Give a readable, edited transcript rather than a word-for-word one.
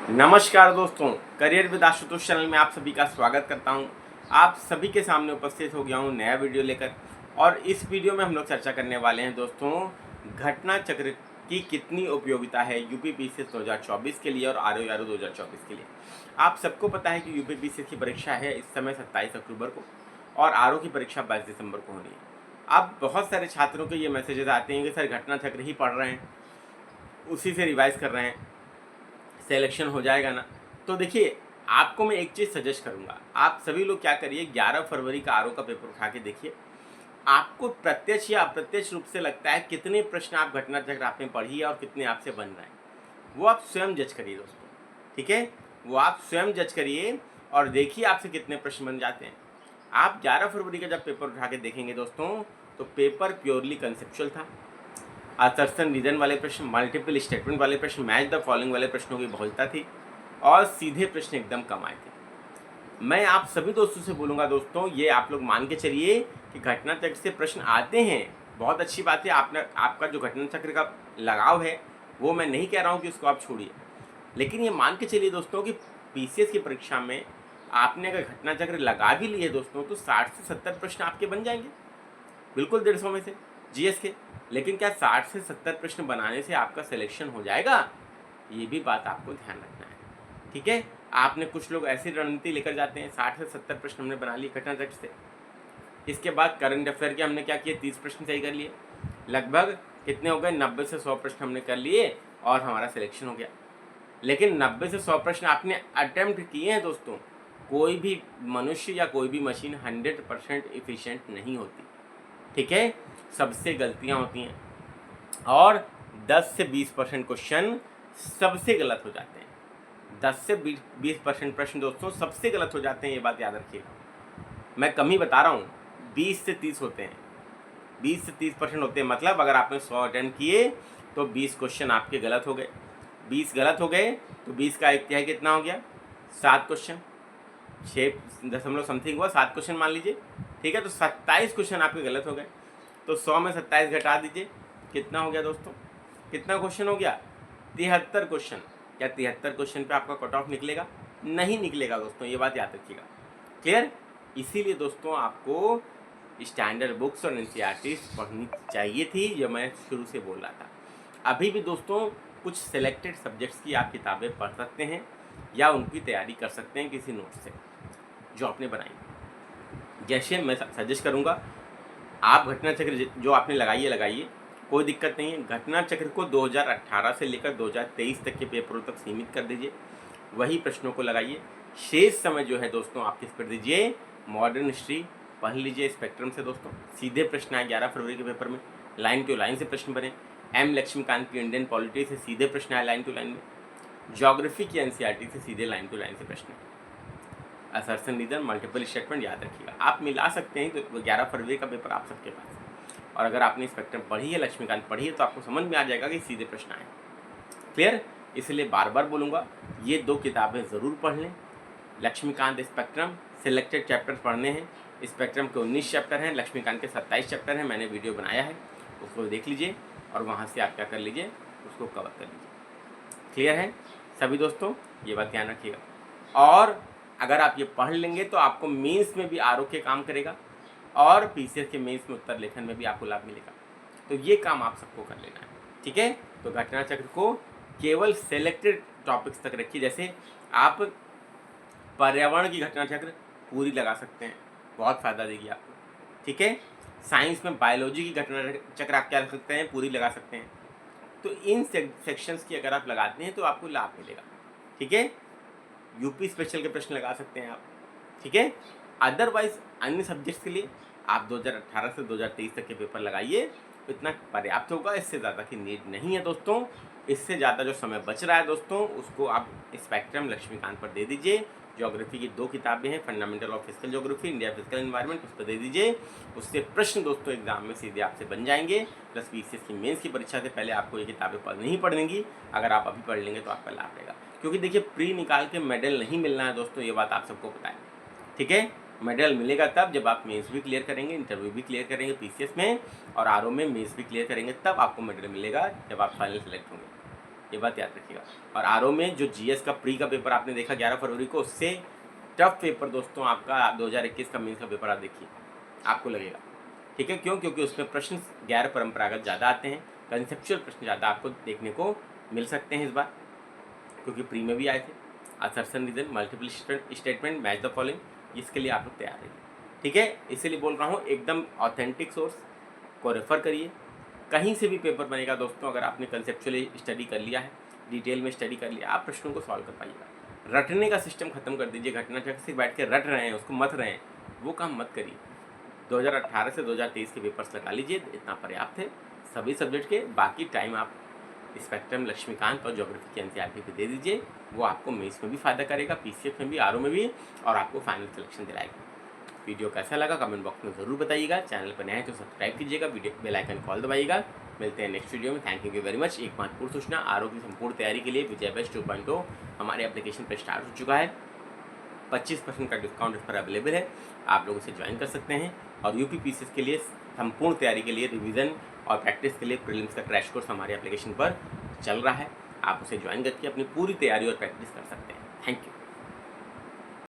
नमस्कार दोस्तों, career with Ashutosh channel में आप सभी का स्वागत करता हूं। आप सभी के सामने उपस्थित हो गया हूं नया वीडियो लेकर। और इस वीडियो में हम लोग चर्चा करने वाले हैं दोस्तों, घटना चक्र की कितनी उपयोगिता है यूपी पीसीएस 2024 के लिए और आरओ 2024 के लिए। आप सबको पता है कि यूपी पीसीएस की परीक्षा है इस समय 27 अक्टूबर को और आरओ की परीक्षा 22 दिसंबर को होनी है। अब बहुत सारे छात्रों के ये मैसेजेस आते हैं कि सर घटना चक्र ही पढ़ रहे हैं, उसी से रिवाइज कर रहे हैं, सिलेक्शन हो जाएगा ना। तो देखिए, आपको मैं एक चीज़ सजेस्ट करूंगा, आप सभी लोग क्या करिए, 11 फरवरी का आरओ का पेपर उठा के देखिए। आपको प्रत्यक्ष या अप्रत्यक्ष रूप से लगता है कितने प्रश्न आप घटना चक्र आपने पढ़ी है और कितने आपसे बन रहे हैं, वो आप स्वयं जज करिए दोस्तों। ठीक है, वो आप स्वयं जज करिए और देखिए आपसे कितने प्रश्न बन जाते हैं। आप 11 फरवरी का जब पेपर उठा के देखेंगे दोस्तों, तो पेपर प्योरली कंसेप्चुअल था। असर्शन रीजन वाले प्रश्न, मल्टीपल स्टेटमेंट वाले प्रश्न, मैच द फॉलोइंग वाले प्रश्नों की बहुलता थी और सीधे प्रश्न एकदम कम आए थे। मैं आप सभी दोस्तों से बोलूँगा दोस्तों, ये आप लोग मान के चलिए कि घटना चक्र से प्रश्न आते हैं, बहुत अच्छी बात है। आपका जो घटना चक्र का लगाव है वो मैं नहीं कह रहा हूँ कि उसको आप छोड़िए, लेकिन ये मान के चलिए दोस्तों कि पीसीएस की परीक्षा में आपने अगर घटना चक्र लगा भी लिए दोस्तों, तो 60 से 70 प्रश्न आपके बन जाएंगे, बिल्कुल 150 में से जीएस के। लेकिन क्या 60 से 70 प्रश्न बनाने से आपका सिलेक्शन हो जाएगा? ये भी बात आपको ध्यान रखना है। ठीक है, आपने कुछ लोग ऐसी रणनीति लेकर जाते हैं, 60 से 70 प्रश्न हमने बना लिए घटना चक्र से, इसके बाद करंट अफेयर के हमने क्या किए, 30 प्रश्न सही कर लिए, लगभग कितने हो गए, 90 से 100 प्रश्न हमने कर लिए और हमारा सिलेक्शन हो गया। लेकिन 90 से 100 प्रश्न आपने अटेम्प्ट किए हैं दोस्तों। कोई भी मनुष्य या कोई भी मशीन 100% इफिशिएंट नहीं होती। ठीक है, सबसे गलतियां होती हैं और 10 से 20% क्वेश्चन सबसे गलत हो जाते हैं। 10 से 20% प्रश्न दोस्तों सबसे गलत हो जाते हैं, ये बात याद रखिएगा। मैं कम ही बता रहा हूँ, 20 से 30 होते हैं, 20 से 30% होते हैं। मतलब अगर आपने 100 अटेम्प्ट किए तो 20 क्वेश्चन आपके गलत हो गए। 20 गलत हो गए तो 20 का एक तिहाई कितना हो गया, 7 क्वेश्चन, 6 समथिंग हुआ, 7 क्वेश्चन मान लीजिए। ठीक है, तो 27 क्वेश्चन आपके गलत हो गए। तो 100 में 27 घटा दीजिए, कितना हो गया दोस्तों, कितना क्वेश्चन हो गया, 73 क्वेश्चन। क्या 73 क्वेश्चन पे आपका कट ऑफ निकलेगा? नहीं निकलेगा दोस्तों, ये बात याद रखिएगा। क्लियर? इसीलिए दोस्तों आपको स्टैंडर्ड बुक्स और एनसीईआरटीज पढ़नी चाहिए थी, जो मैं शुरू से बोल रहा था। अभी भी दोस्तों कुछ सिलेक्टेड सब्जेक्ट्स की आप किताबें पढ़ सकते हैं या उनकी तैयारी कर सकते हैं किसी नोट से जो आपने बनाई। जैसे मैं सजेस्ट करूँगा, आप घटना चक्र जो आपने लगाइए, कोई दिक्कत नहीं है। घटना चक्र को 2018 से लेकर 2023 तक के पेपरों तक सीमित कर दीजिए, वही प्रश्नों को लगाइए। शेष समय जो है दोस्तों आप किस पर दीजिए, मॉडर्न हिस्ट्री पढ़ लीजिए स्पेक्ट्रम से दोस्तों। सीधे प्रश्न आए 11 फरवरी के पेपर में, लाइन टू लाइन से प्रश्न बने। एम लक्ष्मीकांत की इंडियन पॉलिटी से सीधे प्रश्न आए लाइन टू लाइन में। ज्योग्राफी की एनसीईआरटी से सीधे लाइन टू लाइन से प्रश्न। असर्शन रीजन, मल्टीपल स्टेटमेंट याद रखिएगा, आप मिला सकते हैं। तो 11 फरवरी का पेपर आप सबके पास है, और अगर आपने स्पेक्ट्रम पढ़ी है, लक्ष्मीकांत पढ़ी है, तो आपको समझ में आ जाएगा कि सीधे प्रश्न आए। क्लियर? इसलिए बार बार बोलूँगा, ये 2 किताबें ज़रूर पढ़ लें। लक्ष्मीकांत स्पेक्ट्रम, सिलेक्टेड चैप्टर पढ़ने हैं। स्पेक्ट्रम के 19 चैप्टर हैं, लक्ष्मीकांत के 27 चैप्टर हैं। मैंने वीडियो बनाया है, उसको देख लीजिए और वहाँ से आप क्या कर लीजिए, उसको कवर कर लीजिए। क्लियर है सभी दोस्तों? ये बात ध्यान रखिएगा। और अगर आप ये पढ़ लेंगे तो आपको मेंस में भी आरओ के काम करेगा और पीसीएस के मेंस में उत्तर लेखन में भी आपको लाभ मिलेगा। तो ये काम आप सबको कर लेना है। ठीक है, तो घटना चक्र को केवल सेलेक्टेड टॉपिक्स तक रखिए। जैसे आप पर्यावरण की घटना चक्र पूरी लगा सकते हैं, बहुत फ़ायदा देगी आपको। ठीक है, साइंस में बायोलॉजी की घटना चक्र आप क्या रख सकते हैं, पूरी लगा सकते हैं। तो इन सेक्शंस की अगर आप लगाते हैं तो आपको लाभ मिलेगा। ठीक है, यूपी स्पेशल के प्रश्न लगा सकते हैं आप। ठीक है, अदरवाइज अन्य सब्जेक्ट्स के लिए आप 2018 से 2023 तक के पेपर लगाइए, तो इतना पर्याप्त होगा। इससे ज़्यादा की नीड नहीं है दोस्तों। इससे ज़्यादा जो समय बच रहा है दोस्तों, उसको आप स्पेक्ट्रम लक्ष्मीकांत पर दे दीजिए। ज्योग्राफी की 2 किताबें हैं, fundamental of physical geography, India physical environment, उस पर दे दीजिए। उससे प्रश्न दोस्तों एग्जाम में सीधे आपसे बन जाएंगे। प्लस पीसीएस की मेंस की परीक्षा से पहले आपको ये किताबें पढ़नी ही पड़ेंगी। अगर आप अभी पढ़ लेंगे तो आपका लाभ रहेगा, क्योंकि देखिए प्री निकाल के मेडल नहीं मिलना है दोस्तों, ये बात आप सबको पता है। ठीक है, मेडल मिलेगा तब जब आप मेंस भी क्लियर करेंगे, इंटरव्यू भी क्लियर करेंगे पीसीएस में, और आरओ में मेंस भी क्लियर करेंगे, तब आपको मेडल मिलेगा जब आप फाइनल सेलेक्ट होंगे। ये बात याद रखिएगा। और आरओ में जो जीएस का प्री का पेपर आपने देखा 11 फरवरी को, उससे टफ पेपर दोस्तों आपका 2021 का मेंस का पेपर आप देखिए, आपको लगेगा। ठीक है, क्यों? क्योंकि उसमें प्रश्न गैर परंपरागत ज़्यादा आते हैं, कंसेप्चुअल प्रश्न ज़्यादा आपको देखने को मिल सकते हैं इस बार, क्योंकि प्री में भी आए थे। Assertion reason, multiple statement, match the following, इसके लिए आप लोग तैयार रहिए। ठीक है, इसीलिए बोल रहा हूँ एकदम ऑथेंटिक सोर्स को रेफ़र करिए। कहीं से भी पेपर बनेगा दोस्तों, अगर आपने कंसेप्चुअली स्टडी कर लिया है, डिटेल में स्टडी कर लिया, आप प्रश्नों को सॉल्व कर पाइएगा। रटने का सिस्टम खत्म कर दीजिए। घटना चक्र से बैठ के रट रहे हैं, उसको मत रहे हैं, वो काम मत करिए। 2018 से 2023 के पेपर्स लगा लीजिए, इतना पर्याप्त है सभी सब्जेक्ट के। बाकी टाइम आप स्पेक्ट्रम, लक्ष्मीकांत और ज्योग्राफी की एनसीईआरटी पे दे दीजिए, वो आपको मेंस में भी फ़ायदा करेगा, पीसीएफ में भी, आरओ में भी, और आपको फाइनल सिलेक्शन दिलाएगा। वीडियो कैसा लगा कमेंट बॉक्स में ज़रूर बताइएगा। चैनल पर नए हैं तो सब्सक्राइब कीजिएगा, वीडियो बेल आइकन कॉल दबाइएगा। मिलते हैं नेक्स्ट वीडियो में। Thank you very much. एक महत्वपूर्ण सूचना, आरओ की संपूर्ण तैयारी के लिए विजय बेस्ट 2.0 हमारे एप्लीकेशन पर स्टार्ट हो चुका है। 25% का डिस्काउंट इस पर अवेलेबल है, आप लोग उसे ज्वाइन कर सकते हैं। और यूपी पीसीएस के लिए संपूर्ण तैयारी के लिए, रिवीजन और प्रैक्टिस के लिए प्रीलिम्स का क्रैश कोर्स हमारे एप्लीकेशन पर चल रहा है, आप उसे ज्वाइन करके अपनी पूरी तैयारी और प्रैक्टिस कर सकते हैं। Thank you.